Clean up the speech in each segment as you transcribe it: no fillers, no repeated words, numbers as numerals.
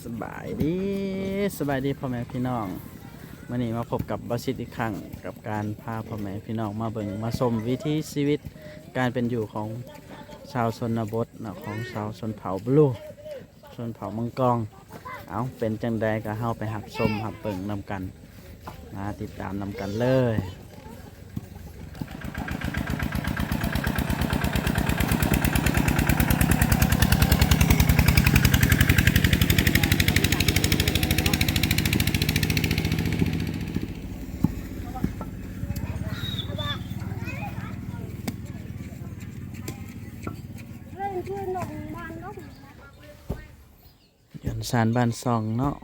สบายดีพ่อแม่พี่น้องวันนี้มาพบกับบอสซิดอีกครั้งกับการพาพ่อแม่พี่น้องมาเบิ่งมาชมวิถีชีวิตการเป็นอยู่ของชาวชนบทนะของชาวชนเผ่าบลูชนเผ่ามังกรเอาเป็นจังใดก็เฮาไปหับชมหับเบิ่งนำกันมาติดตามนำกันเลยยันสารบ้านซองเนาะ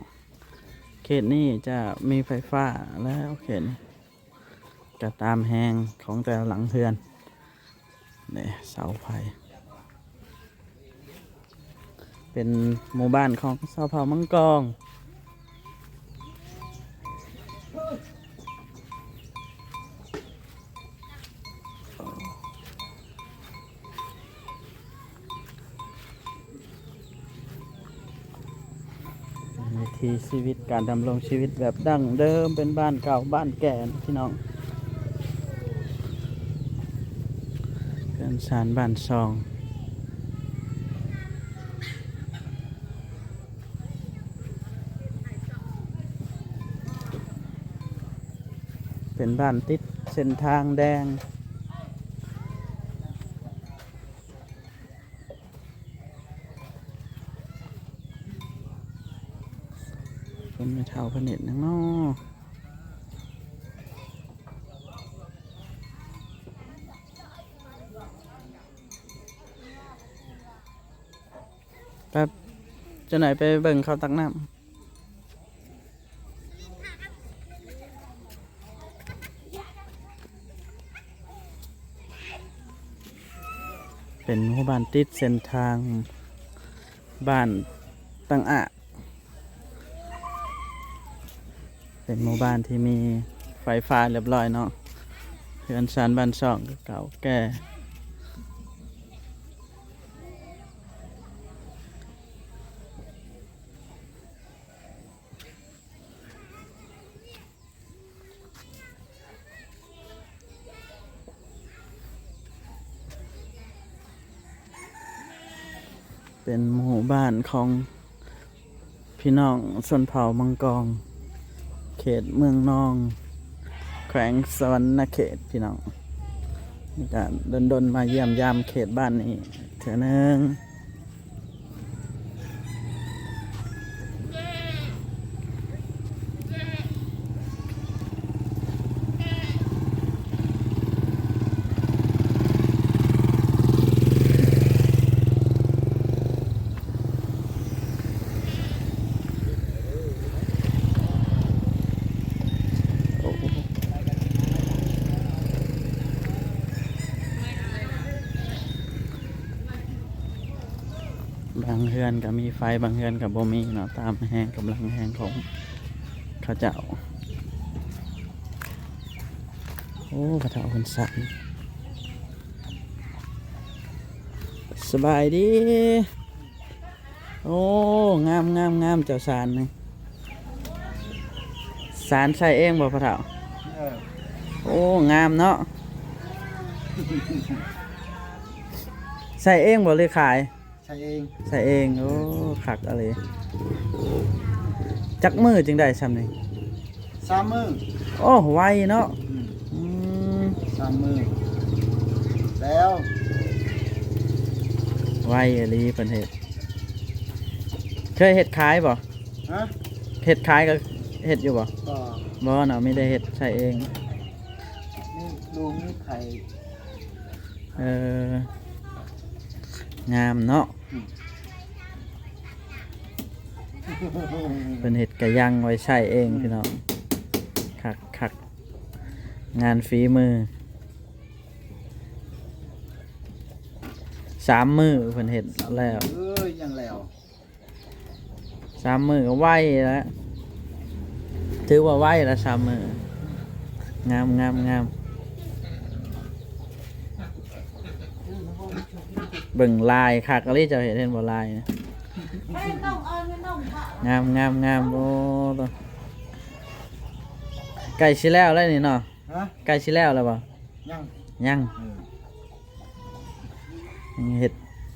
เขตนี้จะมีไฟฟ้าแล้วเขตจะตามแหงของแต่ละหลังเรือนเนี่ยเสาไฟเป็นหมู่บ้านของชาวเผ่ามังกรวิถีชีวิตการดำรงชีวิตแบบดั้งเดิมเป็นบ้านเก่าบ้านแก่นะพี่น้องเป็นสารบ้านซองเป็นบ้านติดเส้นทางแดงเป็นไม่เท่าผนิตนะเนาะแป๊บจะไหนไปเบิ่งเขาตักน้ำเป็นหมู่บ้านติดเส้นทางบ้านตังอะเป็นหมู่บ้านที่มีไฟฟ้าเรียบร้อยเนาะเรือนชานบ้านช่องเก่าแก่เป็นหมู่บ้านของพี่น้องชนเผ่ามังกรเขตเมืองนองแขวงสวรรณเขตพี่น้องมีการดนมาเยี่ยมยามเขตบ้านนี้เถอะนึงบางเฮือนก็มีไฟบางเฮือนกับบ่มีเนาะตามแห้งกำลังแห้งของเขาเจ้าโอ้พระเจ้าคนสันสบายดีโอ้งามเจ้าสารนี่สารใส่เองบ่พระเจ้าโอ้งามเนาะใส่เองบ่เลยขายใส่เองโอ้ขักอะไรจักมือจึงได้ซ้ำนี่3 มื้อโอ้ไวเนาะ3 มื้อแล้วไวอะไรเพิ่นเฮ็ดเคยเฮ็ดขายบ่ฮะเฮ็ดขายก็เฮ็ดอยู่บ่บ่เนาะไม่ได้เฮ็ดใส่เองนี่ลุงนี่ไข่งามเนาะเป็นเห็ดกระยังไว้ใช้เองพี่น้องคักงานฝีมือ3 มื้อเพิ่นเห็ดแล้วยังแล้ว3 มื้อก็ไวแล้วถือว่าไวแล้ว3 มื้องามเบิ่งลายคักอะไรเจ้าเห็นบ่ลายนะ งามงามงามโอ้ตัวไก่ชิแล้วเลยนี่เนาะ ฮะ ไก่ชิแล้วแล้วบ่ ยัง ยัง เออ เห็ด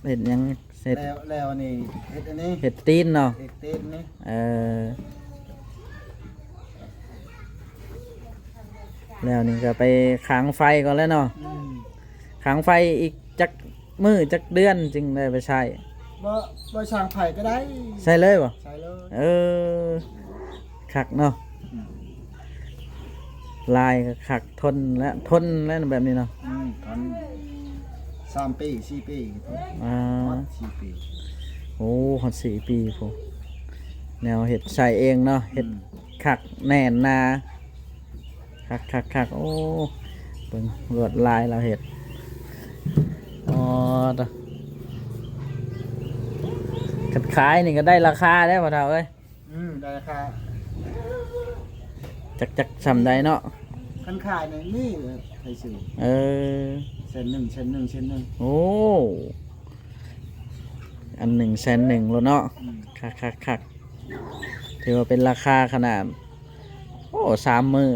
เห็ดยังเห็ด แล้วนี่เฮ็ดอันนี้ เห็ดตีนเนาะ เฮ็ดเต้นนี่ เออแล้วนี่ก็ไปค้างไฟก่อนแล้วเนาะ อืม ค้างไฟอีกจักมือจักเดือนจึงได้ไปใช้ บ่ช่างไผ่ก็ได้ ใช่เลยบ่ ใช่เลย เออคักเนาะ อืม ลายก็คักทนและทนและแบบนี้เนาะ ตอน3 ปี 4 ปี อ่า 4 ปี โอ้ฮอด4 ปีพูแนวเห็ดใส่เองเนาะเห็ดคักแน่นหนาคักโอ้เบิ่งลวดลายเราเห็ดอ๋อตะกัดขายนี่ก็ได้ราคาได้พ่อเฒ่าเอ้ย ได้ราคา จักสำใดเนาะ คันขายนี่ใครซื้อ เออ เส้นหนึ่งเส้นหนึ่งเส้นหนึ่ง โอ้อัน100,000แล้วเนาะ อืม คักถือว่าเป็นราคาขนาดโอ้3 มื้อ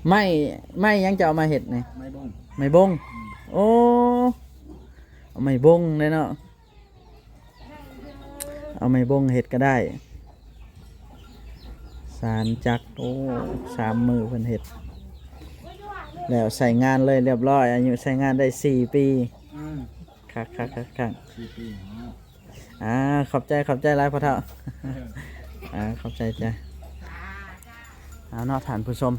ไม่ยังจะเอามาเห็ดนี่ ไม่บ้ง ไม่บงโอ้เอาไม่บงเลยเนาะเอาไม่บงเห็ดก็ได้สารจักรโอ้3 มื้อเพิ่นเห็ดแล้วใส่งานเลยเรียบร้อยอายุใส่งานได้4 ปี อืม คัก 4 ปีเนาะ ขอบใจหลายพ่อเฒ่า ขอบใจจ้ะเอาเนาะท่านผู้ชม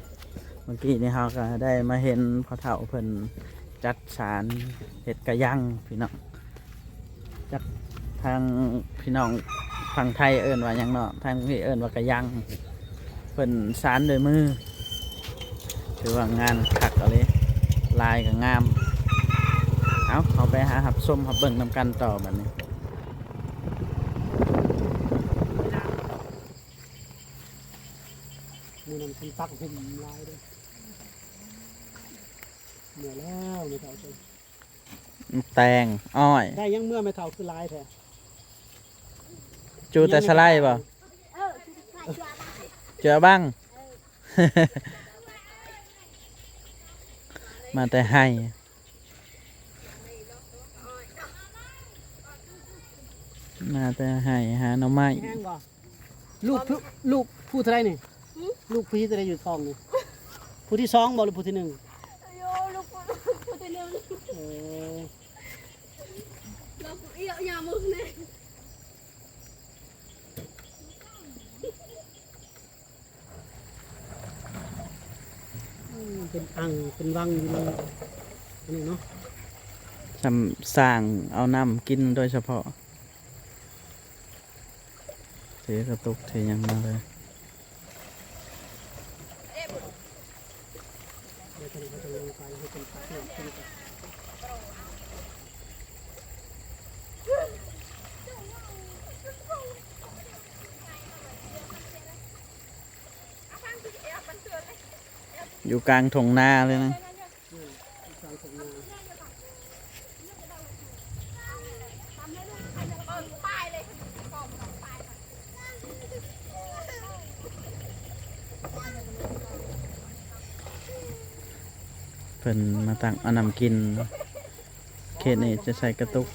เมื่อกี้นี่เราก็ได้มาเห็นพ่อเฒ่าเพิ่นจัดสารเห็ดกระยังพี่น้องจัดทางพี่น้องฝั่งไทยเอิ้นว่าหยังเนาะทางพี่เอิ้นว่ากระยังเพิ่นสารด้วยมือถือว่างานคักเอาเลยลายก็งามเอาไปหาหับส้มหับเบิ่งนำกันต่อบัดนี้ มือนั้นคนตักหุ่มลายด้วยเหนื่อยแล้วไม่เท่าจน แตงอ้อย ได้ยังเมื่อไม่เท่าคือลายแท้ จูแต่สไลด์ป่ะเจอบ้าง มาแต่ให้มาแต่ให้หาหน่อไม้ แห้งบ่ลูกผู้เท่าไรนี่ลูกผู้ที่เท่าไรอยู่ท้องนี่ผู้ที่2บ่หรือผู้ที่1 โยลูกพูดแต่เรื่อง เออ เราเอี่ยวอย่ามึงเนี่ย เป็นอ่างเป็นวังอยู่ในอันนี้เนาะ สร้างเอาน้ำกินโดยเฉพาะถือกระตุกถือหยังมาเลย เดี๋ยวเขาจะลงไปให้เป็นตักน้ำกินกัน อยู่กลางทงนาเลยนะ กลางทุ่งนา เพิ่นมาตั้งเอาน้ำกินเขตนี้จะใส่กระตุก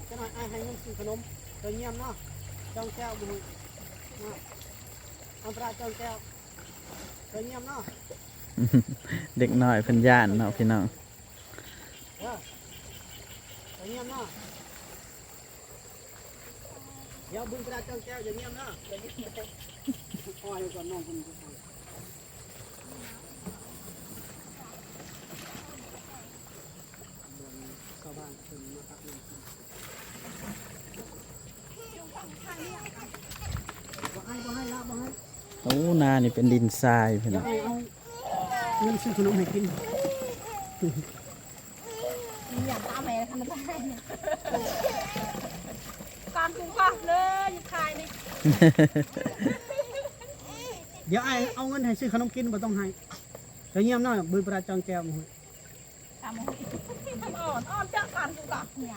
จะหน่อยให้เงินซื้อขนมเธอเงียบเนาะจ้องแก้วบุญอันตรายจ้องแก้วเธอเงียบเนาะ เด็กน้อยเพิ่นย่านเนาะพี่น้อง เออเธอเงียบเนาะเดี๋ยวบุญกระดาษจ้องแก้วอย่างเงียบเนาะอ้อยก่อนน้องคนจะทำชาวบ้านเพิ่นมาตักน้ำกินบ่ให้ละบ่ให้ โอ้นานี่เป็นดินทรายพี่ เดี๋ น้ ย อ ว ง เอาเงินซื้อขนมให้กิน อยากตามแม่ทำอะไรการกูก็เลยขายนี่ เดี๋ยวไอ้เอาเงินให้ซื้อขนมกินบ่ต้องให้เดี๋ยวเงียบหน่อยบุญประจองแก้วมาให้ ทำอ่อนอ่อนจากการกูก็เนี่ย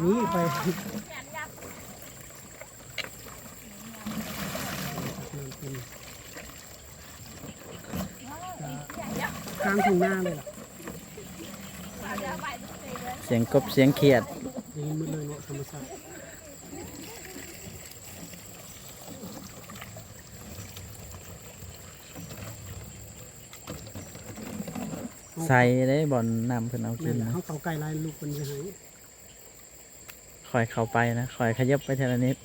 นี่ไป แขน างทุ่งนาเลยล่ะ เสียงกบเสียงเขียด นี่มืดเลยเนาะธรรมชาติ ใส่ได้บ่อนนำเพิ่นเอากิ แม่ น น นะ เขาเก่าไก่ลายลูกคนจะหาย คอยเข้าไปนะคอยขยับไปทีละนิด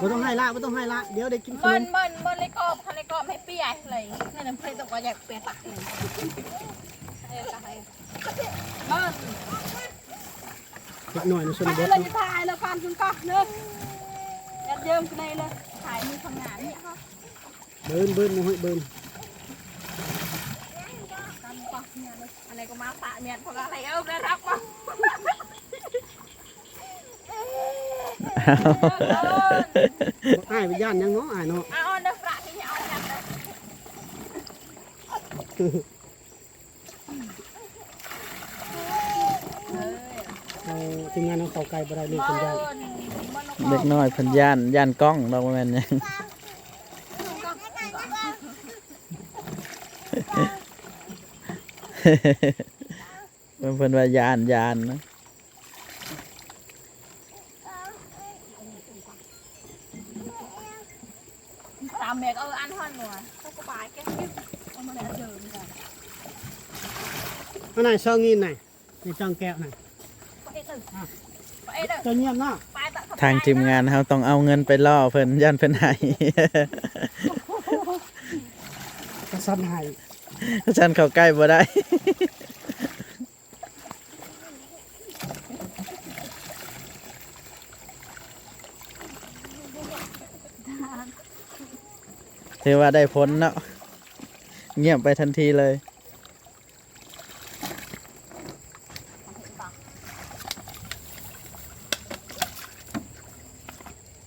บ่ต้องให้ละบ่ต้องให้ละเดี๋ยวได้กินขน มัน ม เลยกรอบเลยกรอบให้เปียกเลยนี่น้ำเพชรต้องก็อยากเปียกปากเลยมัน เล็กน้อยในชน ไป บท เลยจะถ่ายแล้วความจุนก็เนอะยัดเยิมกันเลยถ่ายมีทำงานเนี่ยค่ะ เบิ้นเบิ้นโมให้เบิ้น ทำปักเนี่ยเลยอะไรก็มาปะเนี่ยพออะไรได้รับวะ อ้ายไปย่านยังเนาะอ้ายเนาะ เอาเนื้อปลาที่เอาเนี่ยเลย เราทีมงานเอาเข่าไก่บ่ได้เลยคนย่าน เด็กน้อยเพิ่นย่านกล้องดอกบ่แม่นหยังเพิ่นว่าย่านนะ ตามแม่ก็อันท่อนหน่อยก็สบายแค่เอามาแล้วเดิมกัน เอาไหนซองงินไหนในจังแก้วไหน ไปเด้อไปเด้อ เจ้าเงียบเนาะ ไปเด้อ ทางทีมงานเฮาต้องเอาเงินไปล่อเพิ่นย่านเพิ่นให้ กระสันใหาย ฉันเข้าใกล้บ่ได้ ถือว่าได้ผลเนาะเงียบไปทันทีเลย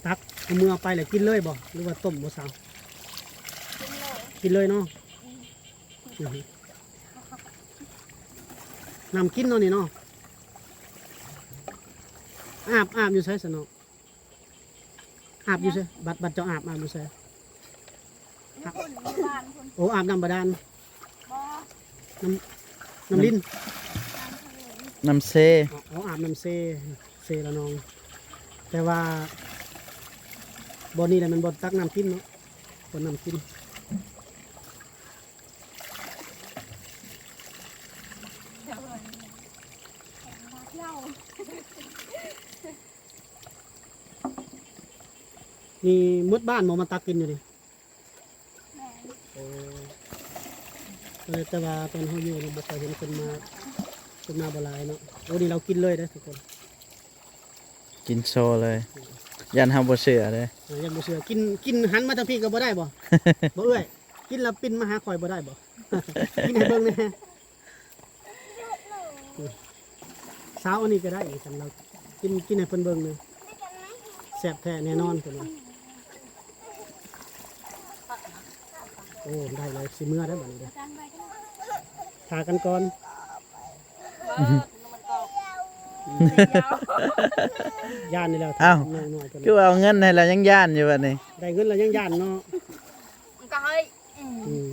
ตักเอามือเอาไปเลยกินเลยบ่หรือว่าต้มบ่สาวกินเลยเนาะอือฮึน้ำกินเนาะนี่เนาะอาบอยู่ใช่สนออาบอยู่ใช่บัดเจ้าอาบอยู่ใช่ คนบ้านคน โอ้อาบน้ำบาดาล บ่ น้ำลิ้น น้ำเซ อ๋ออาบน้ำเซละน้อง แต่ว่าบ่อนี้แหละมันบ่อตักน้ำกินเนาะบ่อน้ำกิน เล่า นี่มดบ้านหมอมาตักกินอยู่ดิแต่ว่าตอนเขาอยู่เราบ่เคยเห็นคนมาบ่หลายเนาะโอ้นี่เรากินเลยได้อทุกคน กินโซเลยยันเฮาบ่เชื่อเลย ยังบ่เชื่อกินหันมาทางพี่ก็บ่ได้บ่ บ่เอ้ยกินแล้วปิ้นมาหาข่อยบ่ได้บ่ กินให้เบิ่งแหน่สาวอันนี้ก็ได้สำหรับกินให้เพิ่นเบิ่งเลยแซ่บแท้แน่นอนเพิ่นว่าโอ้ได้เลยสิเมื่อได้อบัดนี้เด้อทากันก่อนย่านนี่แล้ว อ้าว น้อยๆเพิ่น คือว่าเอาเงินให้เรายังย่านอยู่บัดนี้ ได้เงินแล้วยังย่านเนาะ ก็ให้ อืม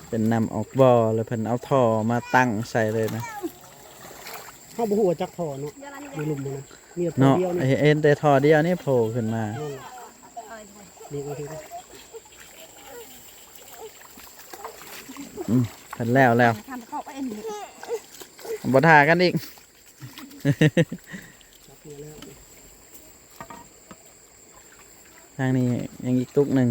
เป็นนำออกบ่อแล้วเพิ่นเอาท่อมาตั้งใส่เลยนะ เฮาบ่ฮู้ว่าจักท่อเนาะอยู่หลุมนี่นะมีแต่ท่อ เนาะ เดียวนี่ เห็นแต่ท่อเดียวนี่โผล่ขึ้นมา นั่นแหละนี่ก็คือ เพิ่นแล้ว ทำเข้าไปเอง บ่ทากันอีก จับเนี่ยแล้ว ทางนี้ยังอีกตุกหนึ่ง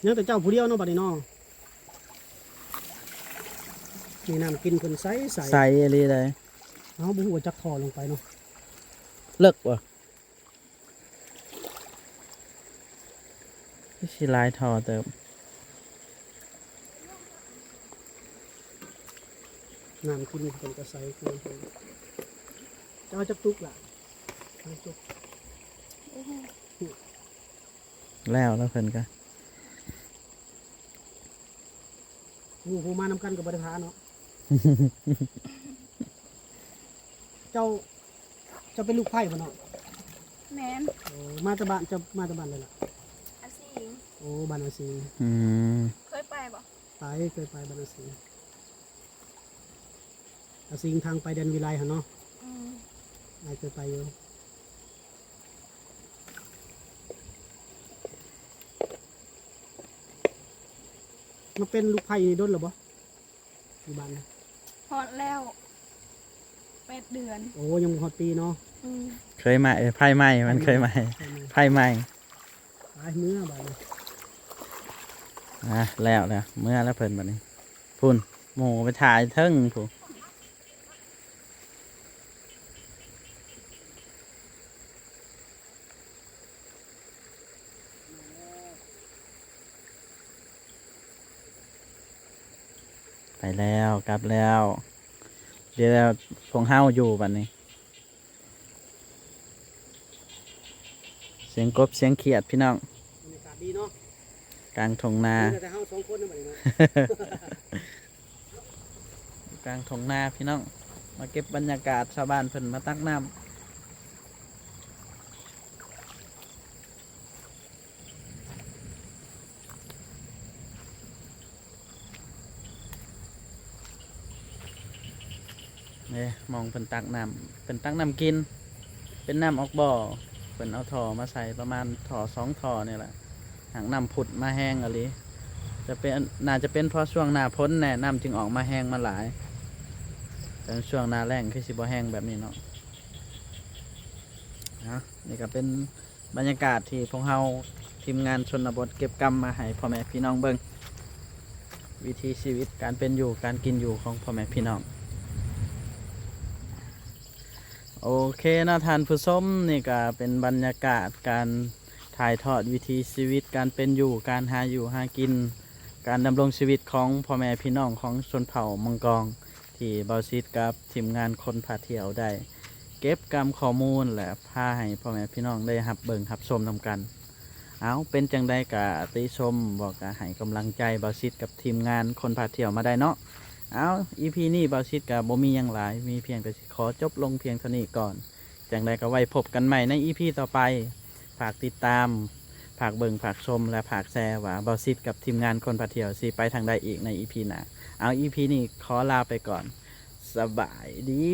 ยังแต่เจ้าผู้เดียวเนาะบัดนี้เนาะนี่น้ำกินเพิ่นใส ใส่อะไรเลย เฮาบ่ฮู้ว่าจักท่อลงไปเนาะ เลิกว่ะสิหลายท่อเติม น้ำกินเพิ่นก็ใสเกินเพิ่นเจ้าจักตุกล่ะเอาจุก แล้วเพิ่นก็ หมู่ผู้มานำกันกับบริพาเนาะ เจ้าเป็นลูกไผ่บ่เนาะ แม่น โอ้มาแตะบ้านเจ้ามาแตะบ้านเลยล่ะ อาซี โอ้บ้านอาซี อืม เคยไปบ่ เคยไปบ้านอาซีอาซีทางไปแดนวิไลหั่นเนาะ อืม นายเคยไปอยู่มาเป็นลูกไผ่นี่ด้นหรอบ่อยู่บ้านนะ ฮอดแล้ว8 เดือน โอ้ยังบ่ฮอดปีเนาะ อืม เคยใหม่ไพ่ใหม่มันเคยใหม่ ใช่ไหม ไพ่ใหม่ ตายเมื่อบ้านนี้ แล้วเมื่อแล้วเพิ่นบัดนี้พุ่นหมูไปถ่ายเทิงผู้ไปแล้วกลับแล้ว เดี๋ยวพวกเฮาอยู่บัดนี้ เสียงกบเสียงเขียดพี่น้อง บรรยากาศดีเนาะ กลางทงนา มีแต่เฮาสองคนนะบัดนี้เนาะ กลางทงนาพี่น้อง มาเก็บบรรยากาศชาวบ้านเพิ่นมาตักน้ำเนี่ยมองเพิ่นตักน้ำเพิ่นตักน้ำกิน เป็นน้ำออกบ่อเพิ่นเอาท่อมาใส่ประมาณท่อ2 ท่อนี่แหละหางน้ำผุดมาแห้งอะไรจะเป็นน่าจะเป็นเพราะช่วงหน้าพ้นแน่น้ำจึงออกมาแห้งมาหลาย แต่ช่วงหน้าแรงคือสิบ่แห้งแบบนี้เนาะนี่ก็เป็นบรรยากาศที่พวกเราทีมงานชนบทเก็บกรรมมาให้พ่อแม่พี่น้องเบิ่งวิถีชีวิตการเป็นอยู่การกินอยู่ของพ่อแม่พี่น้องโอเคนะท่านผู้ชมนี่ก็เป็นบรรยากาศการถ่ายทอดวิถีชีวิตการเป็นอยู่การหาอยู่หากิน การดำรงชีวิตของพ่อแม่พี่น้องของชนเผ่ามังกรที่เบาซิดกับทีมงานคนพาเที่ยวได้ เก็บกรรมข้อมูลและพาให้พ่อแม่พี่น้องได้หับเบิ่งหับชมนำกัน เอาเป็นจังได้กะติชมบอกกะให้กำลังใจเบาซิดกับทีมงานคนพาเที่ยวมาได้เนาะเอาอีพีนี้เบาซิดกับบ่มีหยังหลายมีเพียงแต่สิขอจบลงเพียงเท่านี้ก่อนจังได้ก็ไว้พบกันใหม่ในอีพีต่อไปฝากติดตามฝากเบิ่งฝากชมและฝากแชร์ว่าเบาซิดกับทีมงานคนพาเที่ยวสิไปทางใดอีกในอีพีหน้าเอาอีพีนี้ขอลาไปก่อนสบายดี